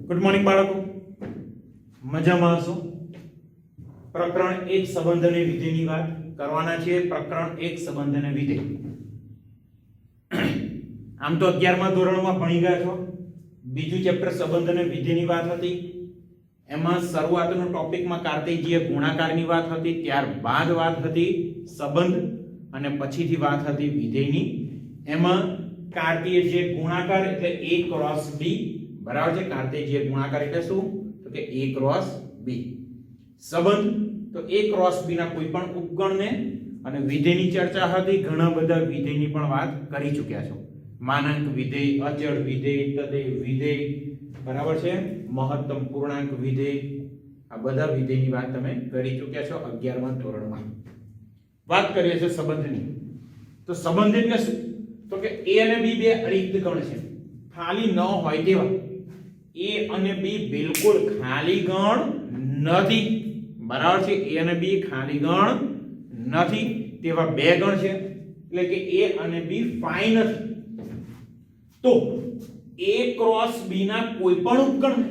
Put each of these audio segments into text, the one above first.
Good morning બાળકો, મજામાં હશો? પ્રકરણ 1 સંબંધ અને વિધેયની વાત કરવાના છે. પ્રકરણ 1 સંબંધ અને વિધેય. આમ તો 11મા ધોરણમાં ભણી ગયા છો. બીજું ચેપ્ટર સંબંધ અને વિધેયની વાત હતી. એમાં શરૂઆતનો ટોપિકમાં કાર્તેજીય ગુણાકારની વાત હતી, ત્યારબાદ વાત હતી સંબંધ અને પછીથી વાત હતી વિધેયની. એમાં કાર્તેજીય ગુણાકાર એટલે a ક્રોસ b બરાબર છે. કાર્તેજીય ગુણાકાર એટલે શું? તો કે a ક્રોસ b. સંબંધ તો a ક્રોસ b ના કોઈ પણ ઉપગણને, અને વિધેયની ચર્ચા હતી. ઘણા બધા વિધેયની પણ વાત કરી ચૂક્યા છો. માનાંક વિધેય, અચળ વિધેય, તદેય વિધેય બરાબર છે, મહત્તમ પૂર્ણાંક વિધેય, આ બધા વિધેયની વાત તમે કરી ચૂક્યા છો 11મા ધોરણમાં. વાત કરીએ છીએ સંબંધની. તો સંબંધ એટલે શું? તો કે a અને b બે અરિક્ત ગણ છે, ખાલી ન હોય તેવા. a અને b બિલકુલ ખાલી ગણ નથી બરાબર છે. a અને b ખાલી ગણ નથી તેવા બે ગણ છે, એટલે કે a અને b ફાઈ નથી. તો a ક્રોસ b ના કોઈ પણ ઉપગણને,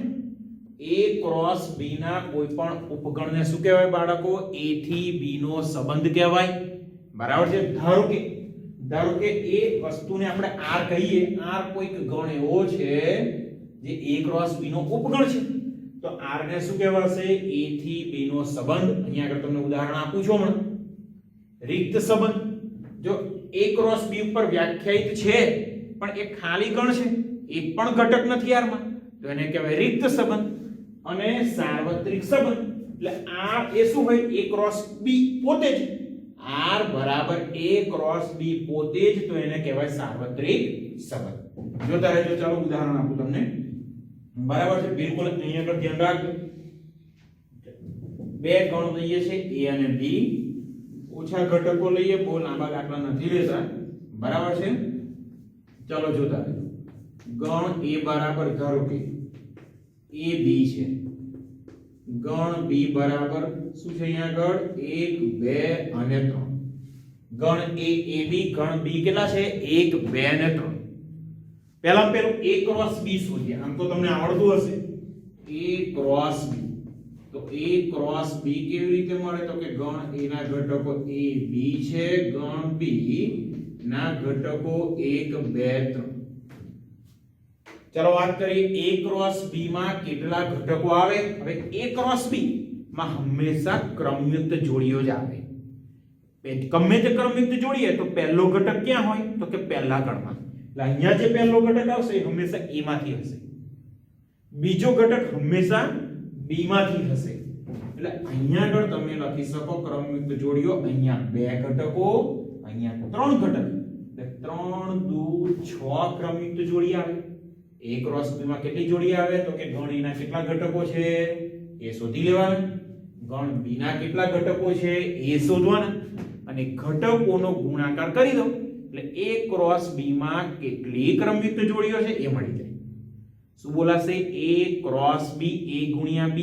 a ક્રોસ b ના કોઈ પણ ઉપગણને શું કહેવાય બાળકો? a થી b નો સંબંધ કહેવાય બરાબર છે. ધારો કે એ વસ્તુને આપણે r કહીએ. r કોઈક ગણ એવો છે જે a ક્રોસ b નો ઉપગણ છે, તો r ને શું કહેવાશે? a થી b નો સંબંધ. અહીંયા આગળ તમને ઉદાહરણ આપું છું હમણાં. રિક્ત સંબંધ જો a ક્રોસ b ઉપર વ્યાખ્યાયિત છે પણ એ ખાલી ગણ છે, એક પણ ઘટક નથી r માં, તો એને કહેવાય રિક્ત સંબંધ. અને સાર્વત્રિક સંબંધ એટલે r એ શું હોય? a ક્રોસ b પોતે જ. r બરાબર a ક્રોસ b પોતે જ, તો એને કહેવાય સાર્વત્રિક સંબંધ. જોતા રહેજો. ચાલો ઉદાહરણ આપું તમને બરાબર છે. બિલકુલ અહીંયા પર ધ્યાન રાખજો. બે ગણ લઈએ છે a અને b, ઓછા ઘટકો લઈએ, બહુ લાંબા દાખલા નથી લેતા બરાબર છે. ચાલો જોતા રહેજો. ગણ a બરાબર ધારો કે a b છે, ગણ b બરાબર શું છે અહીંયા આગળ? 1 2 અને 3. ગણ a ab, ગણ b કેટલા છે? 1 2 અને 3. પહેલા પેલું a ક્રોસ b શોધીએ. આમ તો તમને આવડતું હશે. a ક્રોસ b, તો a ક્રોસ b કેવી રીતે મળે? તો કે ગણ a ના ઘટકો a b છે, ગણ b ના ઘટકો 1 2 3. ચાલો વાત કરીએ a ક્રોસ b માં કેટલા ઘટકો આવે. હવે a ક્રોસ b માં હંમેશા ક્રમયુક્ત જોડીઓ જ આવે. ગમે તે ક્રમયુક્ત જોડીએ તો પહેલો ઘટક ક્યાં હોય? તો કે પહેલા ગણમાં. એટલે અહીંયા જે પહેલો ઘટક આવશે એ હંમેશા a માંથી હશે, બીજો ઘટક હંમેશા b માંથી હશે. એટલે અહીંયા આગળ તમે લખી શકો ક્રમયુક્ત જોડીઓ. અહીંયા બે ઘટકો, અહીંયા ત્રણ ઘટક, એટલે 3 2 6 ક્રમયુક્ત જોડી આવે. a ક્રોસ b માં કેટલી જોડી આવે? તો કે ગણ a ના કેટલા ઘટકો છે એ શોધી લેવાના, ગણ b ના કેટલા ઘટકો છે એ શોધવાના, અને ઘટકોનો ગુણાકાર કરી દો એટલે a ક્રોસ b માં કેટલી ક્રમયુક્ત જોડીઓ છે એ મળી જાય. શું બોલાશે? a cross b. a ગુણ્યા b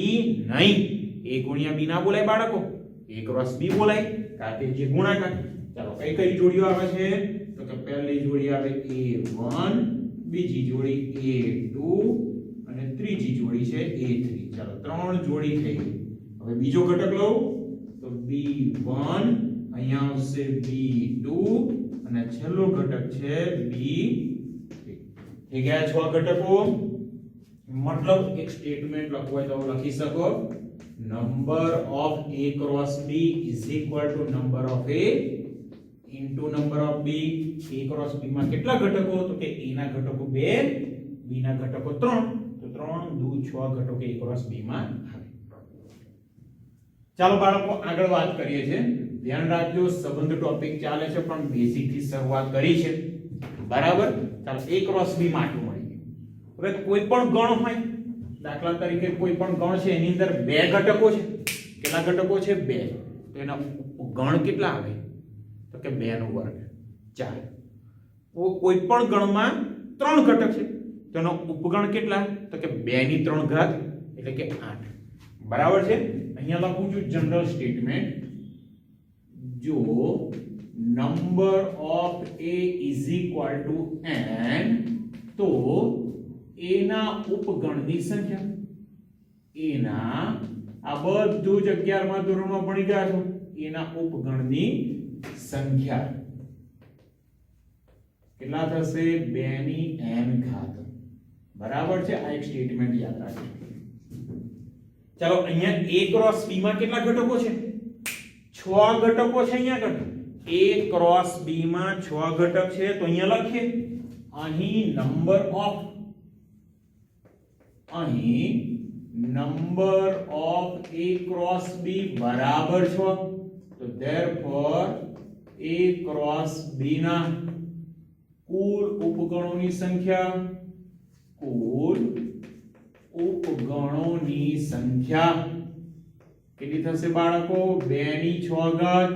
નહીં, a ગુણ્યા b ના બોલાય બાળકો, a ક્રોસ b બોલાય, કારણ કે જે ગુણાકાર. ચાલો કઈ કઈ જોડીઓ આવે છે? તો કે પહેલી જોડી આવે a1, બીજી જોડી a2 અને ત્રીજી જોડી છે a3. ચાલો ત્રણ જોડી થઈ ગઈ. હવે બીજો ઘટક લઉં તો b1, અહીંયા આવશે b2 અને છેલ્લો ઘટક છે b3. થઈ ગયા 6 ઘટકો. મતલબ એક સ્ટેટમેન્ટ લખવું હોય તો લખી શકો number of a cross b is equal to number of a into number of b. a cross b માં કેટલા ઘટકો? તો કે a ના ઘટકો 2, b ના ઘટકો 3, તો 3 2 6 ઘટકો a ક્રોસ b માં આવે. ચાલો બાળકો આગળ વાત કરીએ છીએ. ધ્યાન રાખજો, સંબંધ ટોપિક ચાલે છે પણ બેઝિક થી શરૂઆત કરી છે બરાબર. ચાલો a ક્રોસ b માં આટલું મળી ગયું. હવે કોઈ પણ ગણ હોય, દાખલા તરીકે કોઈ પણ ગણ છે એની અંદર બે ઘટકો છે. કેટલા ઘટકો છે? 2. તો એના ગણ કેટલા આવે? તો કે 2 નો વર્ગ 4. કોઈ પણ ગણમાં 3 ઘટક છે, તો એનો ઉપગણ કેટલા? તો કે 2 ની 3 ઘાત એટલે કે 8 બરાબર છે. અહીંયા લખું છું જનરલ સ્ટેટમેન્ટ. જો number of a is equal to n, તો a એના ઉપગણની સંખ્યા. એના આ બધું જ 11 માં ધોરણમાં ભણી ગયા છો. એના ઉપગણની સંખ્યા કેટલા થશે? 2 ની n ઘાત. બરાબર છે. આ એક સ્ટેટમેન્ટ યાદ રાખજો. ચાલો અહીંયા a ક્રોસ b માં કેટલા ઘટકો છે? 6 ઘટકો છે. અહીંયા આગળ a ક્રોસ b માં 6 ઘટક છે. તો અહીંયા લખીએ અહીં number of a cross b બરાબર 6. તો therefore a ક્રોસ b ના કુલ ઉપગણોની સંખ્યા કેટલી થશે બાળકો? 2 ની 6 ઘાત.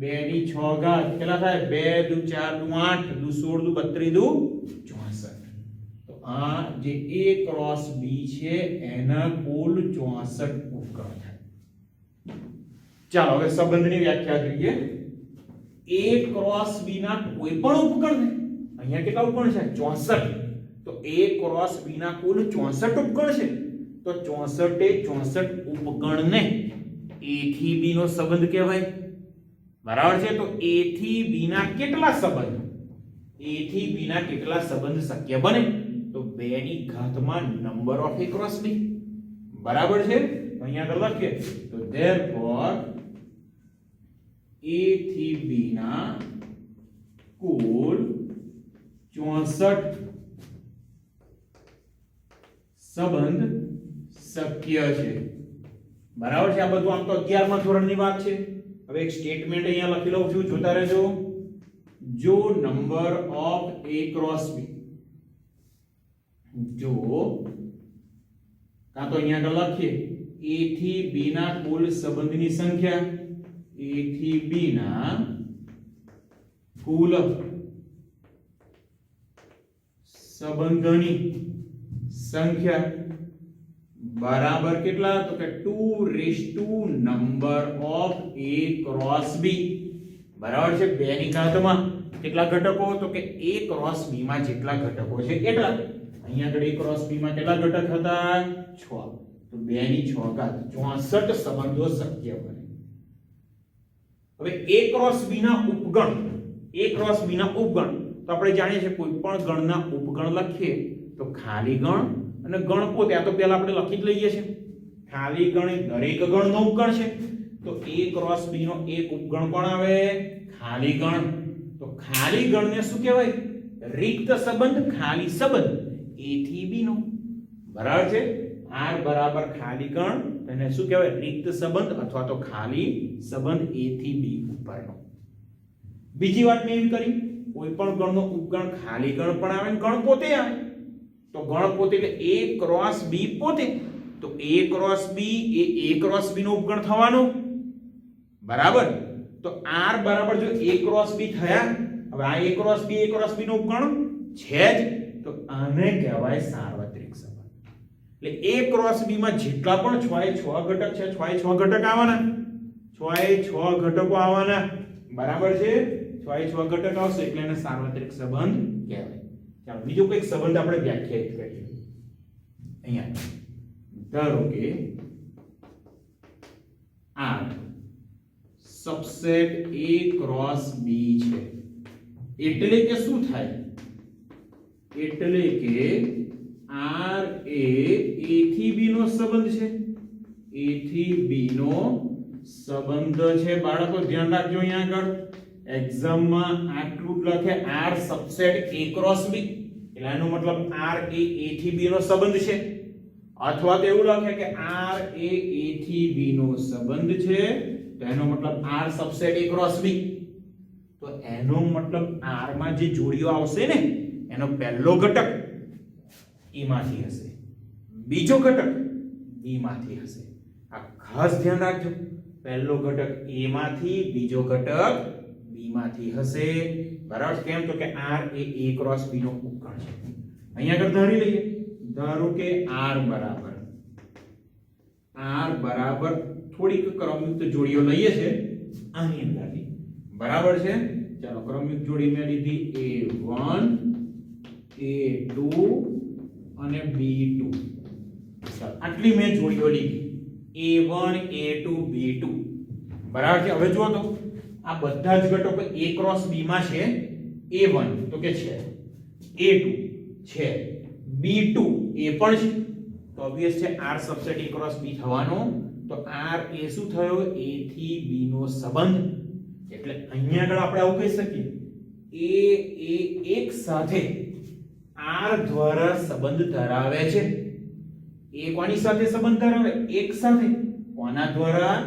2 ની 6 ઘાત કેટલા થાય? 2 દુ 4 દુ 8 દુ 16 દુ 32 દુ 64. તો આ જે a ક્રોસ b છે એના કુલ 64 ઉપગણ થાય. ચાલો હવે સંબંધની વ્યાખ્યા જોઈએ. a ક્રોસ b ના કોઈ પણ ઉપગણ ને અહીંયા કેટલા ઉપગણ છે? 64. તો a ક્રોસ b ના કુલ 64 ઉપગણ છે. તો 64 એ 64 ઉપગણને a થી b નો સંબંધ કહેવાય. બરાબર છે. તો a થી b ના કેટલા સંબંધ? a થી b ના કેટલા સંબંધ શક્ય બને? તો 2 ની ઘાતમાં number of a cross b. બરાબર છે. તો અહીંયા આગળ લખીએ તો therefore a થી b ના કુલ 64 સંબંધ શક્ય છે. બરાબર છે. આ બધું આમ તો 11 માં ધોરણની વાત છે. હવે એક સ્ટેટમેન્ટ અહીંયા લખી લઉં છું, જોતા રહેજો. જો number of a cross b, જો કાં તો અહીંયા આગળ લખીએ a થી b ના કુલ સંબંધની સંખ્યા, a થી b ના કુલ સંબંધોની સંખ્યા બરાબર કેટલા? તો કે 2 raise to number of a cross b. બરાબર છે. 2 ની ઘાતમાં કેટલા ઘટકો? તો કે a ક્રોસ b માં જેટલા ઘટકો છે એટલા. અહીંયા આગળ a ક્રોસ b માં કેટલા ઘટક હતા? 6. તો 2 ની 6 ઘાત 64 સંબંધો શક્ય બને. હવે a ક્રોસ b ના ઉપગણ, a ક્રોસ b ના ઉપગણ તો આપણે જાણીએ છીએ કોઈ પણ ગણના ઉપગણ લખીએ તો ખાલી ગણ અને ગણ પોતે. આ તો પહેલા આપણે લખી જ લઈએ છીએ. ખાલી ગણ એ દરેક ગણનો ઉપગણ છે. તો a ક્રોસ b નો એક ઉપગણ કોણ આવે? ખાલી ગણ. તો ખાલી ગણને શું કહેવાય? રિક્ત સંબંધ, ખાલી સંબંધ a થી b નો. બરાબર છે. r બરાબર ખાલી ગણ, એને શું કહેવાય? રિક્ત સંબંધ અથવા તો ખાલી સંબંધ a થી b ઉપરનો. બીજી વાત મેં એવી કરી, કોઈ પણ ગણનો ઉપગણ ખાલી ગણ પણ આવે ને ગણ પોતે આવે. તો ગણ પોતે એટલે a ક્રોસ b પોતે. તો a cross b A a cross b નો ઉપગણ થવાનો. બરાબર. તો r બરાબર જો a ક્રોસ b થયા, હવે આ a ક્રોસ b નો ઉપગણ છે જ, તો આને કહેવાય સાર્વત્રિક સંબંધ. એટલે a ક્રોસ b માં જેટલા પણ 6 એ 6 ઘટક છે, 6 એ 6 ઘટક આવવાના, 6 એ 6 ઘટકો આવવાના. બરાબર છે. 6 એ 6 ઘટક આવશે એટલે એને સાર્વત્રિક સંબંધ કહેવાય. ચાલો બીજો કોઈક સંબંધ આપણે વ્યાખ્યાયિત કરીએ. અહીંયા ધારો કે R subset A cross B છે. એટલે કે શું થાય? એટલે કે R એ A થી B નો સંબંધ છે. A થી B નો સંબંધ છે. બાળકો ધ્યાન રાખજો, અહીંયા આગળ એક્ઝામમાં આટલું લખે R subset A cross B, એટલે એનો મતલબ R એ A થી B નો સંબંધ છે. અથવા તો એવું લખે કે R એ A થી B નો સંબંધ છે, તો એનો મતલબ R subset A cross B. તો એનો મતલબ R માં જે જોડીઓ આવશે ને એનો પહેલો ઘટક E માંથી હશે, બીજો ઘટક B માંથી હશે. આ ખાસ ધ્યાન રાખજો. પહેલો ઘટક A માંથી, બીજો ઘટક B માંથી હશે. બરાબર. કેમ? તો કે R A A cross B નો ઉપગણ છે. અહીંયા આગળ ધારી લઈએ, ધારો કે R બરાબર થોડીક ક્રમયુક્ત જોડીઓ લઈએ છે આની અંદરથી. બરાબર છે. ચાલો ક્રમયુક્ત જોડી મેં લીધી A1 A2 અને B2 ચાલો આટલી મેં જોડીઓ લીધી A1 A2 B2 બરાબર છે. હવે જુઓ તો આ બધા જ ઘટકો A ક્રોસ B માં છે. A1 તો કે છે, A2 છે, B2 એ પણ છે, તો ઓબ્વિયસ છે R subset A cross B થવાનો. તો R એ શું થયો? A થી B નો સંબંધ. એટલે અહીંયા આગળ આપણે આવું કહી શકીએ A એક સાથે R દ્વારા સંબંધ ધરાવે છે. એ કોની સાથે સંબંધ ધરાવે? એક સાથે. કોના દ્વારા?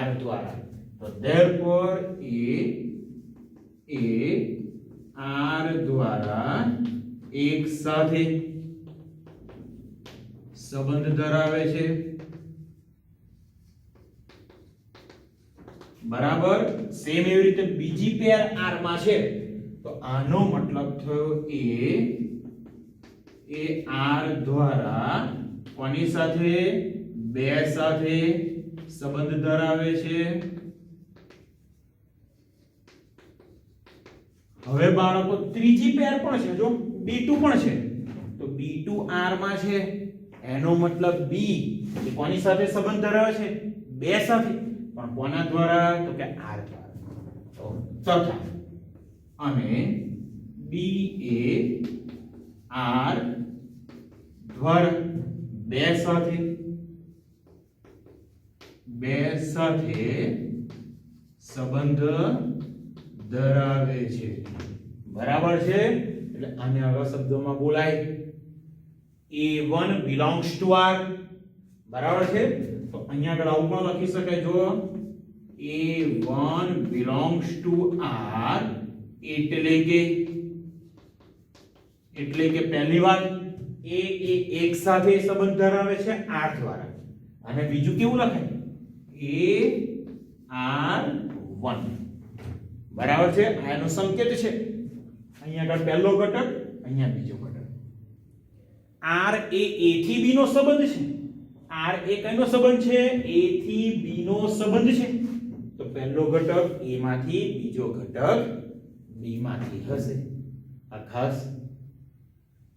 R દ્વારા. તો therefore A R દ્વારા એક સાથે સંબંધ ધરાવે છે. બરાબર. સેમ એવી રીતે બીજી પેર R માં છે તો આનો મતલબ થયો એ R દ્વારા કોની સાથે? બે સાથે સંબંધ ધરાવે છે. હવે બાળકો ત્રીજી પેર પણ છે, જો B2 પણ છે, તો B2 R માં છે એનો મતલબ B એ કોની સાથે સંબંધ ધરાવે છે? બે સાથે. પણ કોના દ્વારા? તો કે R દ્વારા. તો તથા અને B એ R દ્વારા બે સાથે સંબંધ ધરાવે છે. બરાબર છે. એટલે આને આવા શબ્દોમાં બોલાય A1 belongs to R. બરાબર છે. તો અહીંયા આગળ આવું પણ લખી શકાય, જો A1 belongs to R એટલે કે પહેલી વાત એ એક સાથે સંબંધ ધરાવે છે R દ્વારા. અને બીજું કેવું લખાય? AR1. બરાબર છે. આનો સંકેત છે. અહીંયા આગળ પહેલો ઘટક, અહીંયા બીજો ઘટક. R એ A થી B નો સંબંધ છે. R એ કઈનો સંબંધ છે? A થી B નો સંબંધ છે. તો પહેલો ઘટક A માંથી, બીજો ઘટક B માંથી હશે. આ ખાસ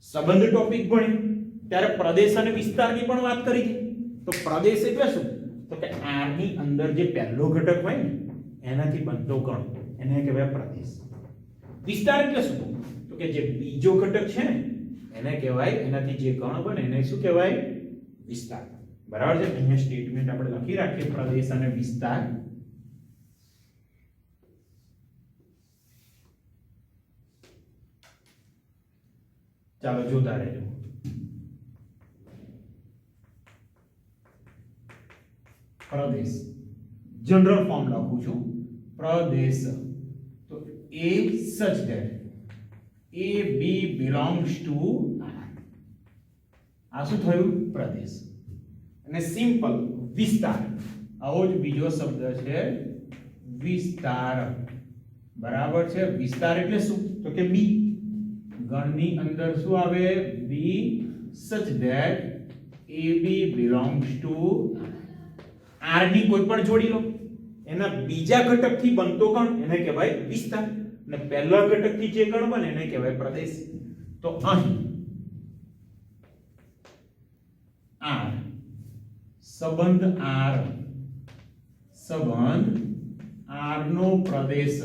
સંબંધ ટોપિક ભણ્યું ત્યારે પ્રદેશ અને વિસ્તારની પણ વાત કરી હતી. તો પ્રદેશ એટલે શું? તો કે R ની અંદર જે પહેલો ઘટક હોય ને એનાથી બનતો કણ એને કહેવાય પ્રદેશ. વિસ્તાર એટલે શું? તો કે જે બીજો ઘટક છે ને એને કહેવાય, એનાથી જે કણ બને એને શું કહેવાય? વિસ્તાર. બરાબર છે. અહીંયા સ્ટેટમેન્ટ આપણે લખી રાખીએ પ્રદેશ અને વિસ્તાર. ચાલો જોતા રહેજો. પ્રદેશ જનરલ ફોર્મ લખું છું. પ્રદેશ તો A such that AB belongs to R. આ શું થયું? પ્રદેશ. અને સિમ્પલ વિસ્તાર, આવો જ બીજો શબ્દ છે વિસ્તાર. બરાબર છે. વિસ્તાર એટલે શું? તો કે B ગણની અંદર શું આવે? B such that AB belongs to R ની કોઈ પણ જોડી લો, એના બીજા ઘટકથી બનતો કણ એને કહેવાય વિસ્તાર, અને પહેલા ઘટકથી જે કણ બને એને કહેવાય પ્રદેશ. તો અહીં R સંબંધ R નો પ્રદેશ.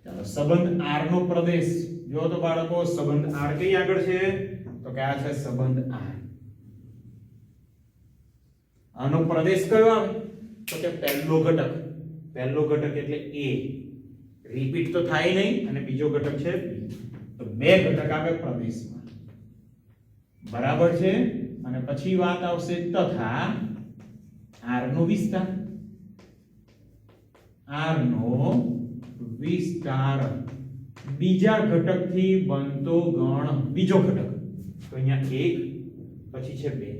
ચાલો સંબંધ R નો પ્રદેશ જો તો બાળકો સંબંધ R કઈ આગળ છે? તો કે આ છે સંબંધ R. આનો પ્રદેશ કયો આવે? તો કે પહેલો ઘટક એટલે A. રિપીટ તો થાય નહીં. અને બીજો ઘટક છે B. તો બે ઘટક આવે પ્રદેશમાં. બરાબર છે. અને પછી વાત આવશે તથા R નો વિસ્તાર. R નો વિસ્તાર બીજા ઘટકથી બનતો ગણ બીજો ઘટક. તો અહીંયા 1 પછી છે 2.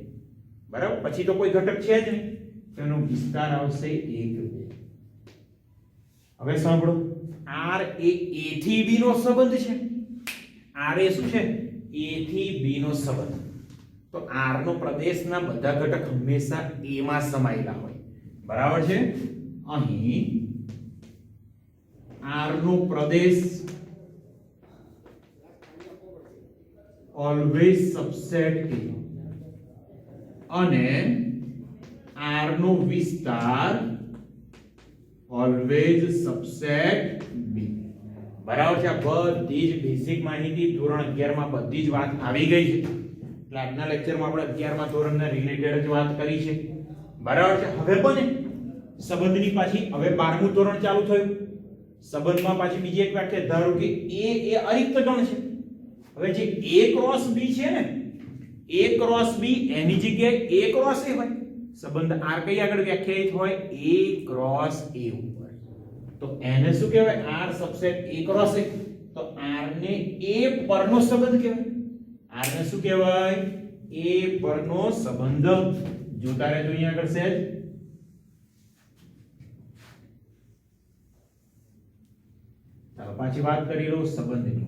બરાબર. પછી તો કોઈ ઘટક છે જ નહીં, તો એનો વિસ્તાર આવશે 1 2. હવે સાંભળો, R એ A થી B નો સંબંધ છે. R એ શું છે? A થી B નો સંબંધ. તો R નો પ્રદેશના બધા ઘટક હંમેશા A માં સમાયેલા હોય. બરાબર છે. અહીં R no Pradesh always subset A અને R નો વિસ્તાર ઓલવેઝ સબસેટ B. બરાબર છે. આ બધી જ બેઝિક માહિતી ધોરણ 11 માં બધી જ વાત આવી ગઈ છે. એટલે આજના લેક્ચરમાં આપણે 11મા ધોરણના રિલેટેડ જ વાત કરી છે. બરાબર છે. હવે પણ સંબંધની પાછી હવે 12મું ધોરણ ચાલુ થયું. સંબંધમાં પાછી બીજી એક વ્યાખ્યા, ધારો કે A એ અરિક્ત ગણ છે. હવે જે A ક્રોસ B છે ને, A ક્રોસ B એની જગ્યાએ A ક્રોસ A હોય. સંબંધ R કઈ આગળ વ્યાખ્યાયિત હોય? A ક્રોસ A ઉપર. તો એને શું કહેવાય? R subset A cross A. તો R ને A પરનો સંબંધ કહેવાય. R ને શું કહેવાય? A પરનો સંબંધ. જોતા રહેજો અહીંયા આગળ સહેજ. ચાલો પાછી વાત કરી લો સંબંધની.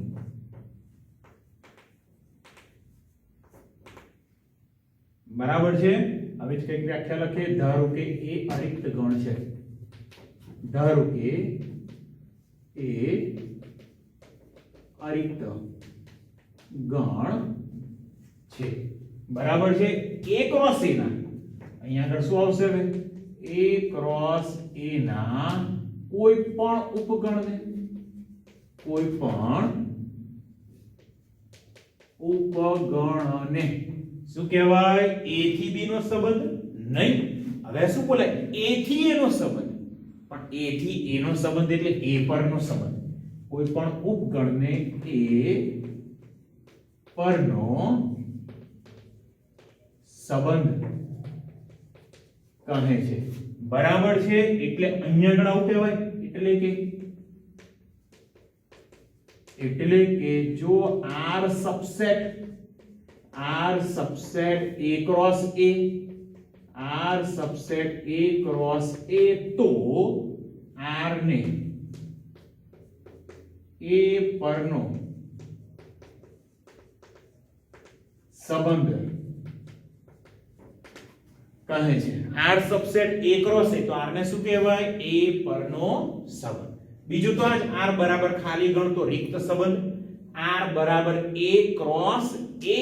બરાબર છે. હવે જ કઈક વ્યાખ્યા લખીએ. ધારો કે એ અરિક્ત ગણ છે. ધારો કે એ અરિક્ત ગણ છે. બરાબર છે. A ક્રોસ A ના અહીંયા આગળ શું આવશે? હવે A ક્રોસ A ના કોઈ પણ ઉપગણને, કોઈ પણ ઉપગણને શું કહેવાય? A થી B નો સંબંધ નહીં. હવે શું બોલાય? A થી A નો સંબંધ. પણ A થી A નો સંબંધ એટલે A પરનો સંબંધ. કોઈ પણ ઉપગણને A પરનો સંબંધ કહે છે. બરાબર છે. એટલે અહીંયા આગળ આવું કહેવાય. એટલે કે જો R subset A cross A, R subset A cross A, તો R ને A પરનો સંબંધ કહે છે. R subset A cross A, તો R ને શું કહેવાય? A પરનો સંબંધ. બીજું તો આજ R બરાબર ખાલી ગણ તો રિક્ત સંબંધ. R બરાબર A ક્રોસ A,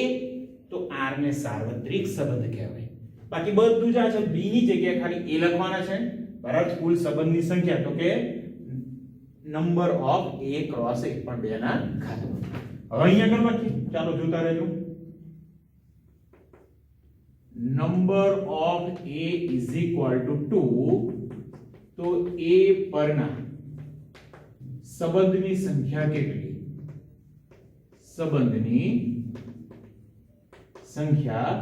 તો R ને સાર્વત્રિક સંબંધ કહેવાય. બાકી બધું જ આ છે. B ની જગ્યાએ ખાલી A લખવાના છે. બરાબર. કુલ સંબંધની સંખ્યા તો કે number of A cross A, પણ બે ના ઘાતમાં. હવે અહીંયા આગળ લખીએ. ચાલો જોતા રહેજો. Number of A is equal to 2, તો A પરના સંબંધની સંખ્યા કેટલી? સંબંધની સંખ્યા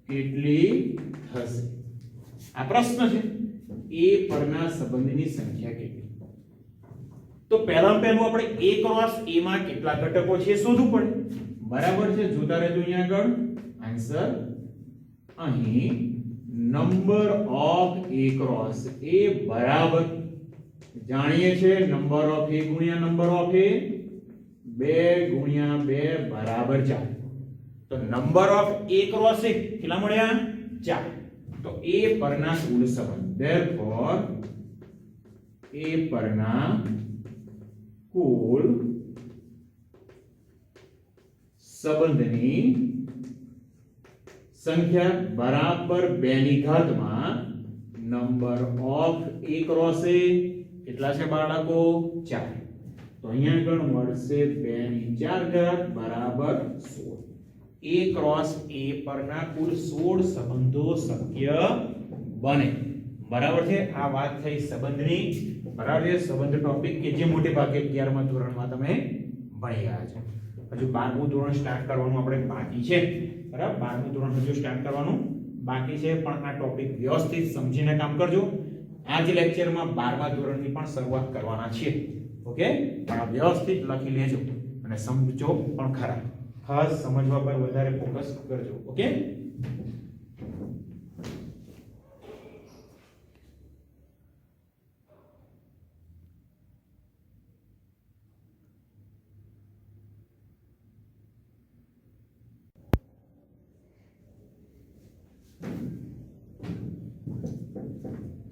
કેટલી થશે? આ પ્રશ્ન છે. A પરના સંબંધની સંખ્યા કેટલી? તો પહેલું આપણે A ક્રોસ A માં કેટલા ઘટકો છે શોધવું પડે. બરાબર છે. જોતા રહેજો અહીંયા આગળ. આન્સર અહીં number of A cross A બરાબર જાણીએ છે નંબર ઓફ A ગુણ્યા નંબર ઓફ A, 2 ગુણ્યા 2 બરાબર 4. તો number of A cross A કેટલા મળ્યા? 4. તો A પરના કુલ સંબંધ, therefore A પરના કુલ સંબંધની સંખ્યા બરાબર 2 ની ઘાતમાં number of A cross A કેટલા છે બાળકો? 4. તો અહીંયા આગળ મળશે 2 ની 4 ઘાત બરાબર 16. A ક્રોસ A પરના કુલ 16 સંબંધો શક્ય બને. બરાબર છે. આ વાત થઈ સંબંધની. બરાબર છે. સંબંધ ટોપિક કે જે મોટે ભાગે 11મા ધોરણમાં તમે ભણી ગયા છો. હજુ 12મું ધોરણ સ્ટાર્ટ કરવાનું આપણે બાકી છે. બરાબર. 12મું ધોરણ હજુ સ્ટાર્ટ કરવાનું બાકી છે, પણ આ ટોપિક વ્યવસ્થિત સમજીને કામ કરજો. આ જ લેક્ચરમાં 12મા ધોરણની પણ શરૂઆત કરવાના છીએ. ઓકે. પણ વ્યવસ્થિત લખી લેજો અને સમજો પણ ખરા. ખાસ સમજવા પર વધારે ફોકસ કરજો. ઓકે.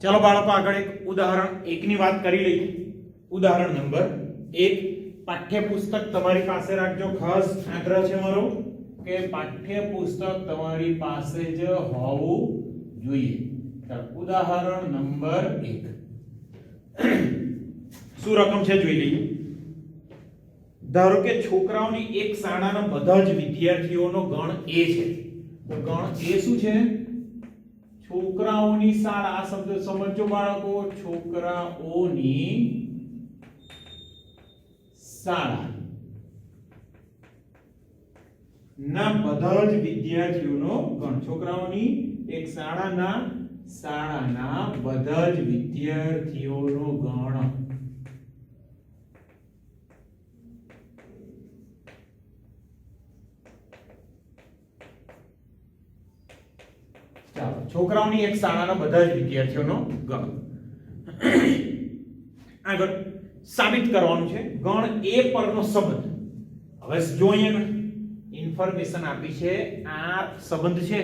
ચાલો બાળકો આગળ એક ઉદાહરણ 1 ની વાત કરી લઈએ. ઉદાહરણ નંબર 1. પાઠ્યપુસ્તક તમારી પાસે રાખજો, ખાસ આગ્રહ છે મારો કે પાઠ્યપુસ્તક તમારી પાસે જ હોવું જોઈએ. ઉદાહરણ નંબર 1 શું રકમ છે જોઈ લઈએ. ધારો કે છોકરાઓની એક શાળાના બધા જ વિદ્યાર્થીઓનો ગણ A છે. તો ગણ A શું છે? છોકરાઓની શાળા. આ શબ્દ સમજો બાળકો, છોકરાઓની શાળા ના બધા જ વિદ્યાર્થીઓનો ગણ. છોકરાઓની એક શાળાના બધા જ વિદ્યાર્થીઓનો ગણ. ચાલો, છોકરાઓની એક શાળાના બધા જ વિદ્યાર્થીઓનો ગણ. આગળ સાબિત કરવાનું છે ગણ A પરનો સંબંધ. હવે જો અહીંયા ઇન્ફોર્મેશન આપી છે, આ સંબંધ છે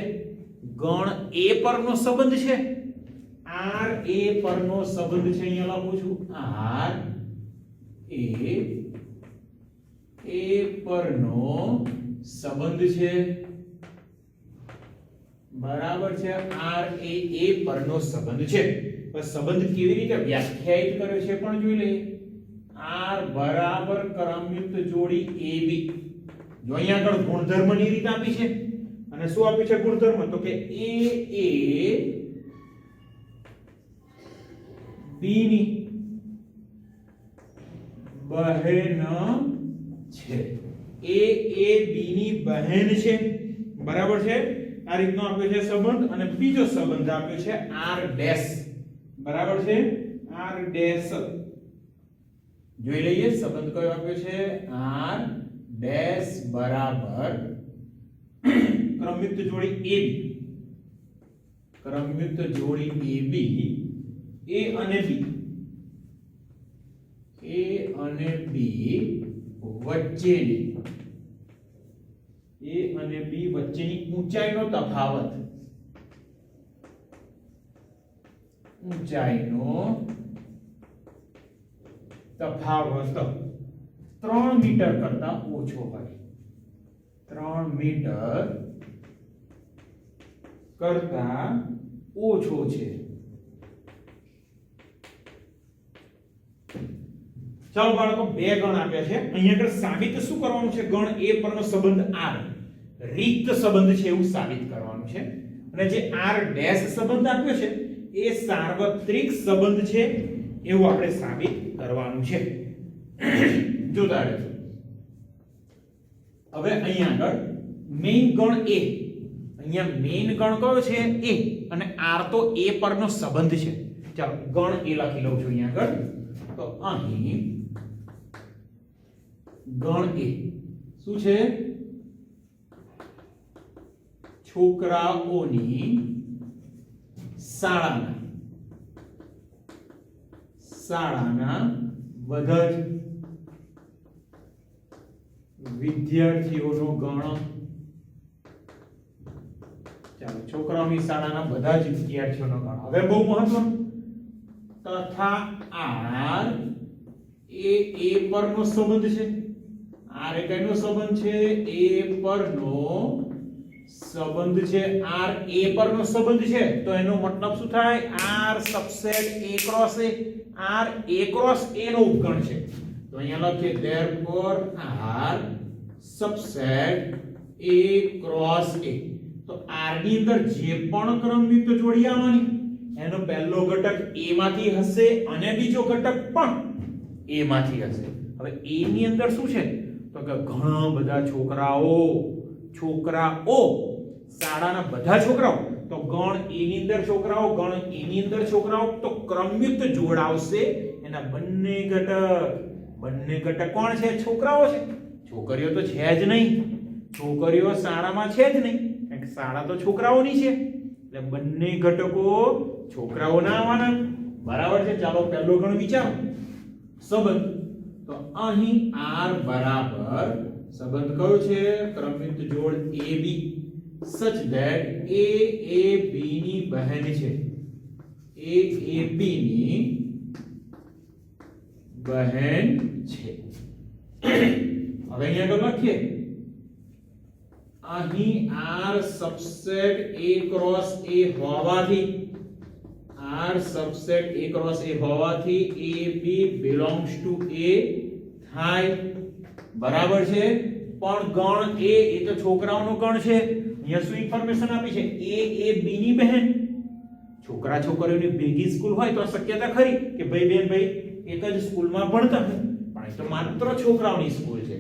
ગણ A પરનો સંબંધ છે. R A પરનો સંબંધ છે. અહીંયા લખું છું R A પરનો સંબંધ છે. બરાબર છે. R A પરનો સંબંધ છે. બસ સંબંધ કેવી રીતે વ્યાખ્યાયિત કર્યો છે પણ જોઈ લઈએ. R બરાબર ક્રમયુક્ત જોડી AB. જો અહીંયા આગળ ગુણધર્મની રીત આપી છે અને શું આપ્યું છે ગુણધર્મ? તો કે A એ B ની બહેન છે. A એ B ની બહેન છે. બરાબર છે. આ રીતનો આપ્યો છે સંબંધ. અને બીજો સંબંધ આપ્યો છે R ડેશ. બરાબર છે. R ડેશ જોઈ લઈએ. સંબંધ કયો આપ્યો છે? R ડેશ બરાબર ક્રમયુક્ત જોડી AB. ક્રમયુક્ત જોડી AB A અને B વચ્ચેની ઊંચાઈનો તફાવત. ઊંચાઈનો તફાવત 3 મીટર કરતા ઓછો હોય. 3 મીટર કરતા ઓછો છે. ચાલો બાળકો, બે ગણ આપ્યા છે. અહીંયા આગળ સાબિત શું કરવાનું છે? ગણ A પરનો સંબંધ R રિક્ત સંબંધ છે એવું સાબિત કરવાનું છે. અને જે R ડેશ સંબંધ આપ્યો છે એ સાર્વત્રિક સંબંધ છે એવું આપણે સાબિત કરવાનું છે. જોતા રહેજો. હવે અહીંયા આગળ મેઈન ગણ A. અહીંયા મેઈન ગણ કયો છે? A. અને R તો A પરનો સંબંધ છે. ચાલો ગણ A લખી લઉં છું અહીંયા આગળ. તો અહીં ગણ A શું છે? છોકરાઓની શાળાના બધા જ વિદ્યાર્થીઓનો ગણ. ચાલો, છોકરાઓની શાળાના બધા જ વિદ્યાર્થીઓનો ગણ. હવે બહુ મહત્વનું, તથા R એ A પરનો સંબંધ છે. R એ કઈનો સંબંધ છે? A પરનો સંબંધ છે. R A પરનો સંબંધ છે તો એનો મતલબ શું થાય? R subset A cross A. R A cross A નો ઉપગણ છે. તો અહીંયા લખીએ therefore R subset A cross A. તો R ની અંદર જે પણ ક્રમયુક્ત જોડી આવવાની એનો પહેલો ઘટક A માંથી હશે અને બીજો ઘટક પણ A માંથી હશે. હવે A ની અંદર શું છે? તો કે ઘણા બધા છોકરાઓ શાળાના બધા છોકરાઓ. તો ગણ A ની અંદર છોકરાઓ, ગણ A ની અંદર છોકરાઓ, તો ક્રમયુક્ત જોડ આવશે. એના બંને ઘટક કોણ છે? છોકરાઓ છે. છોકરીઓ તો છે જ નહીં. છોકરીઓ શાળામાં છે જ નહીં, કારણ કે શાળા તો છોકરાઓની છે. એટલે બંને ઘટકો છોકરાઓના આવવાના. બરાબર છે. ચાલો પહેલો ગણ વિચારો. સંબંધ તો અહીં R બરાબર સંબંધ કયો છે? ક્રમયુક્ત જોડ AB such that A A B ની બહેન છે. A એ B ની બહેન છે. હવે અહીંયા આગળ લખીએ અહીં R subset A cross A હોવાથી R subset A cross A હોવાથી AB belongs to A થાય બરાબર છે પણ ગણ A એ તો છોકરાઓનો ગણ છે અહીંયા શું ઇન્ફોર્મેશન આપી છે A B ની બહેન છોકરા છોકરીઓની ભેગી સ્કૂલ હોય તો શક્યતા ખરી કે ભાઈ બેન ભાઈ એક જ સ્કૂલમાં ભણતા હોય પણ એ તો માત્ર છોકરાઓની સ્કૂલ છે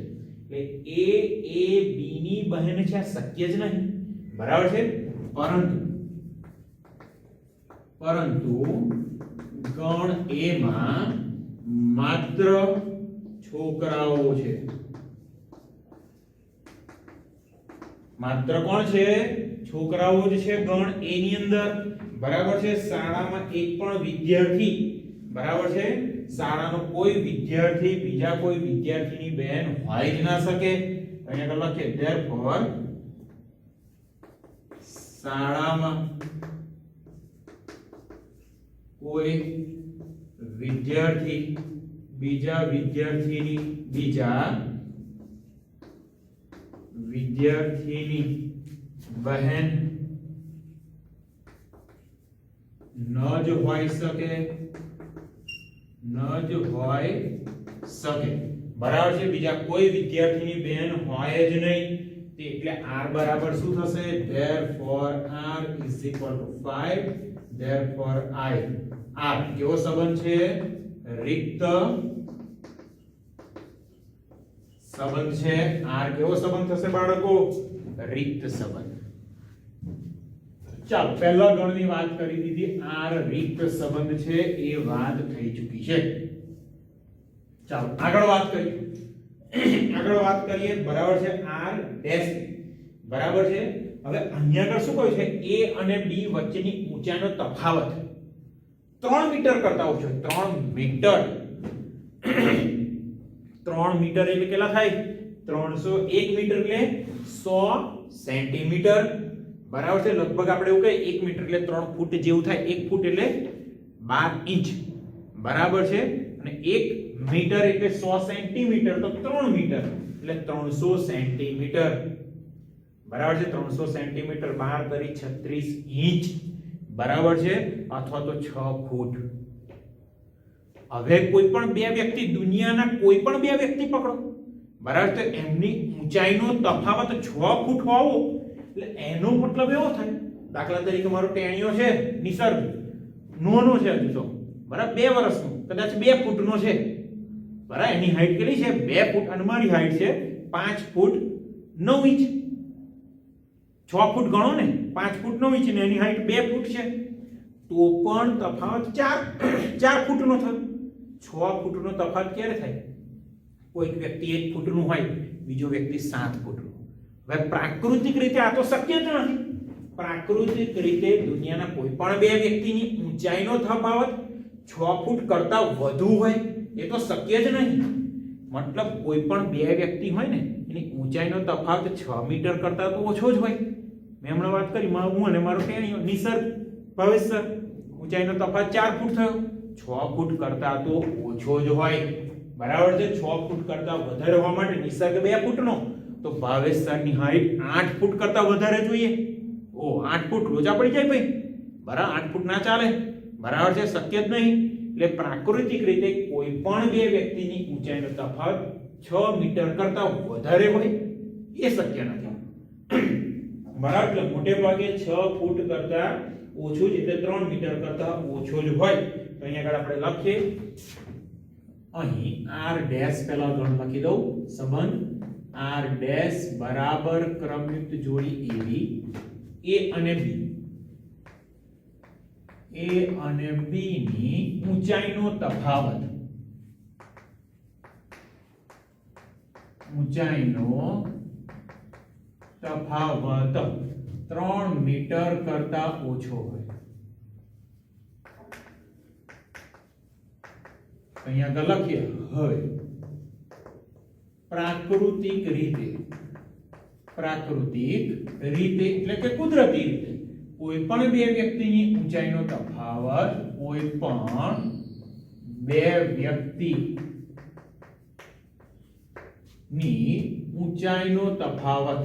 એટલે A B ની બહેન છે આ શક્ય જ નહીં બરાબર છે પરંતુ ગણ A માં માત્ર છોકરાઓ છે માત્ર કોણ છે છોકરાઓ જ છે ગણ A ની અંદર બરાબર છે શાળામાં એક પણ વિદ્યાર્થી બરાબર છે શાળાનો કોઈ વિદ્યાર્થી બીજા કોઈ વિદ્યાર્થીની બહેન હોય જ ના શકે અહીંયા લખીએ therefore શાળામાં કોઈ વિદ્યાર્થી બીજા વિદ્યાર્થીની બહેન ન જ હોઈ શકે બરાબર છે બીજા કોઈ વિદ્યાર્થીની બહેન હોય જ નહીં તે એટલે r બરાબર શું થશે therefore r is equal to 5 therefore I r કેવો સંબંધ છે રિક્ત સંબંધ છે r કેવો સંબંધ થશે બાળકો રિક્ત સંબંધ ચાલો પહેલા ગણની વાત કરી દીધી r રિક્ત સંબંધ છે એ વાત થઈ ચૂકી છે ચાલો આગળ વાત કરીએ બરાબર છે r ડેશ બરાબર છે હવે અહીંયા આગળ શું કહ્યું છે a અને b વચ્ચેની ઊંચાઈનો તફાવત 3 મીટર કરતા ઓછો 3 મીટર 3 મીટર એટલે કેટલા થાય 301 મીટર એટલે 100 સેન્ટીમીટર બરાબર છે લગભગ આપણે એવું કહીએ 1 મીટર એટલે 3 ફૂટ જેવું થાય 1 ફૂટ એટલે 12 ઇંચ બરાબર છે અને 1 મીટર એટલે 100 સેન્ટીમીટર તો 3 મીટર એટલે 300 સેન્ટીમીટર બરાબર છે 300 સેન્ટીમીટર 12 કરી 36 ઇંચ બરાબર છે અથવા તો 6 ફૂટ હવે કોઈ પણ બે વ્યક્તિ દુનિયાના કોઈ પણ બે વ્યક્તિ પકડો બરાબર તો એમની ઊંચાઈનો તફાવત 6 ફૂટ હોવો એટલે એનો મતલબ એવો થાય દાખલા તરીકે મારો ટેણીયો છે નિસર્ગ નોનો છે હજુ તો બરાબર 2 વર્ષનો કદાચ 2 ફૂટનો છે બરાબર એની હાઈટ કેટલી છે 2 ફૂટ અને મારી હાઈટ છે 5 ફૂટ 9 ઇંચ 6 ફૂટ ગણો ને 5 ફૂટ 9 ઇંચ ને એની હાઈટ 2 ફૂટ છે તો પણ તફાવત 4 ફૂટનો થયો 6 ફૂટનો તફાવત ક્યારે થાય કોઈક વ્યક્તિ 1 ફૂટનું હોય બીજો વ્યક્તિ 7 ફૂટનું હવે પ્રાકૃતિક રીતે આ તો શક્ય જ નથી પ્રાકૃતિક રીતે દુનિયાના કોઈ પણ બે વ્યક્તિની ઊંચાઈનો તફાવત 6 ફૂટ કરતા વધુ હોય એ તો શક્ય જ નહીં મતલબ કોઈ પણ બે વ્યક્તિ હોય ને એની ઊંચાઈનો તફાવત 6 મીટર કરતા તો ઓછો જ હોય મેં હમણાં વાત કરી હું અને મારો ટેણીયો નિસર્ગ ભવિષ્ય સર ઊંચાઈનો તફાવત 4 ફૂટ થયો 6 ફૂટ કરતા તો ઓછો જ હોય બરાબર છે 6 ફૂટ કરતા વધારે હોવા માટે નિસર્ગ 2 ફૂટનો તો ભાવેશ સરની હાઈટ 8 ફૂટ કરતા વધારે જોઈએ ઓ 8 ફૂટ લોચા પડી જાય ભાઈ બરાબર 8 ફૂટ ના ચાલે બરાબર છે શક્ય જ નહીં એટલે પ્રાકૃતિક રીતે કોઈ પણ બે વ્યક્તિની ઊંચાઈનો તફાવત 6 મીટર કરતા વધારે હોય એ શક્ય નથી બરાબર એટલે મોટે ભાગે 6 ફૂટ કરતા ઓછું જ એટલે 3 મીટર કરતા ઓછો જ હોય તો અહીંયા આગળ આપણે લખીએ અહીં r ડેશ પહેલા ગણ લખી દઉં સંબંધ r ડેશ બરાબર ક્રમયુક્ત જોડી AB a અને b ની ઊંચાઈનો તફાવત 3 મીટર કરતા ઓછો હોય અહીંયા આગળ લખીએ હવે પ્રાકૃતિક રીતે એટલે કે કુદરતી રીતે કોઈ પણ બે વ્યક્તિની ઊંચાઈનો તફાવત કોઈ પણ બે વ્યક્તિ ની ઊંચાઈનો તફાવત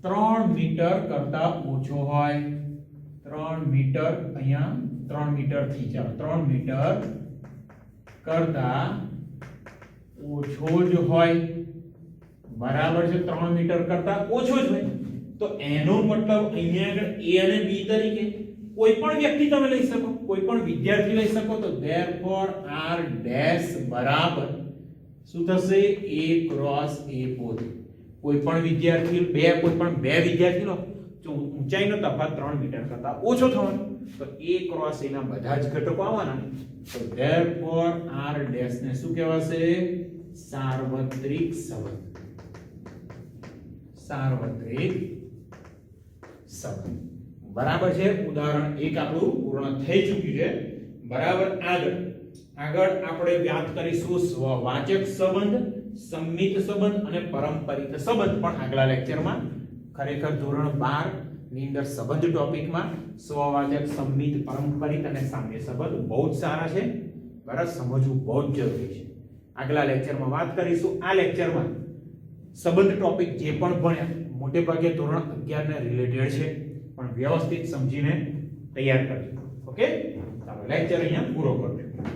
3 મીટર કરતા ઓછો હોય, 3 મીટર, અહીંયા 3 મીટર થી ચાલો 3 મીટર કરતા ઓછો જ હોય, બરાબર છે, 3 મીટર કરતા ઓછો જ હોય, તો એનો મતલબ અહીંયા આગળ a અને b તરીકે કોઈ પણ વ્યક્તિ તમે લઈ શકો, કોઈ પણ વિદ્યાર્થી લઈ શકો, તો therefore r ડેશ બરાબર શું થશે, a ક્રોસ a બોલ. કોઈ પણ વિદ્યાર્થી કોઈ પણ બે વિદ્યાર્થી લો, જો ઊંચાઈનો તફાવત 3 મીટર કરતા ઓછો થવાનો, તો a ક્રોસ a ના બધા જ ઘટકો આવવાના, તો therefore r ડેશ ને શું કહેવાશે, સાર્વત્રિક સંબંધ. સાર્વત્રિક સંબંધ. બરાબર છે. ઉદાહરણ 1 આપણું પૂર્ણ થઈ ચૂક્યું છે. બરાબર. આગળ આપણે વાત કરીશું સ્વવાચક સંબંધ, સંમિત સંબંધ અને પરંપરિત સંબંધ. પણ આગલા લેક્ચરમાં ખરેખર ધોરણ 12 ની અંદર સંબંધ ટોપિકમાં સ્વવાચક, સંમિત, પરંપરિત અને સામ્ય સંબંધ બહુ જ સારા છે. બરાબર, સમજવું બહુ જ જરૂરી છે. આગલા લેક્ચરમાં વાત કરીશું. આ લેક્ચરમાં સંબંધ ટોપિક જે પણ ભણ્યા મોટે ભાગે ધોરણ 11 ને રિલેટેડ છે, પણ વ્યવસ્થિત સમજીને તૈયાર કરજો. ઓકે, ચાલો લેક્ચર અહીંયા પૂરો કરું છું.